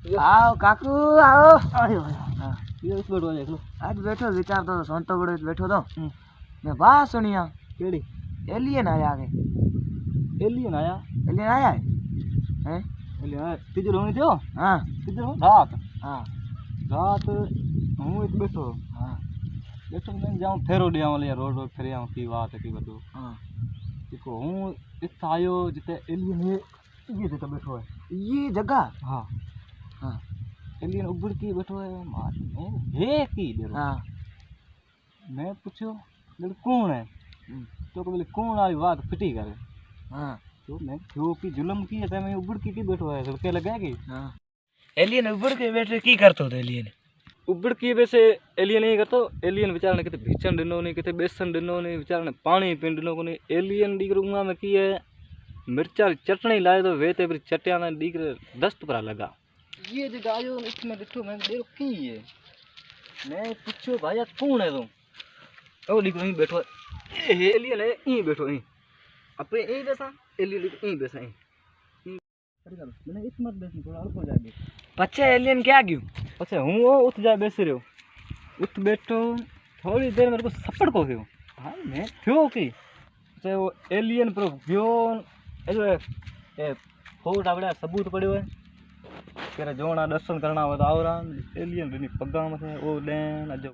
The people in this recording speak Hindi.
आओ काकू आओ। आयो हाँ, ये इस बैठो देख लो। आज बैठो विचार तो सोनतो बड़ो बैठो तो हम्म। मैं बात सुनिया केड़ी एलियन आया आगे। एलियन आया एलियन आया है हैं? एलियन आया तीजो होनी थियो हाँ तीजो रात हाँ रात हूँ इत बैठो हाँ बैठो मैं जाऊँ फेरो दे आऊँ रोड रोड फेरे आऊँ की बात है की बतो हाँ देखो हूँ इत आयो जिते एलियन है ये जिते बैठो है ये जगह हाँ हाँ एलियन उबड़ की बैठो है मार है की देरो हाँ मैं पूछो बोले कौन है तो बोले कौन वाली बात फिटी करे हाँ तो मैं क्यों की जुल्म की है मैं उबड़ की बैठो है लड़के लगेगी हाँ एलियन उबड़ के बैठे की करतो तो एलियन उबड़ की वैसे एलियन नहीं करतो एलियन बेचारा ने किते भीचन दिनो नहीं किते बेसन दिनो नहीं बेचारा ने पानी पीन दिनो को नहीं एलियन डीकरूंगा में की है मिर्चा चटनी लाए तो वे ते फिर चटिया ने डीकर दस्त पर लगा ये जगह आयो इसमें देखो मैं देखो की है मैं पूछो भाई कौन है तुम ओ डीकर यहीं बैठो एलियन है यहीं बैठो यहीं अपने यहीं बैसा एलियन यहीं बैसा यहीं मैंने इस मत बैठने थोड़ा अलग हो जाएगी पछे एलियन क्या क्यों अच्छा हूँ वो उठ जाए बैसे रहो उठ बैठो थोड़ी देर मेरे को सपड़ को थियो हाँ मैं थियो की अच्छा वो एलियन पर व्योन ऐसे ए फोट आवड़ा सबूत पड़ो है तेरा जोना दर्शन करना हो तो आवरा एलियन री पगा में वो देन अजो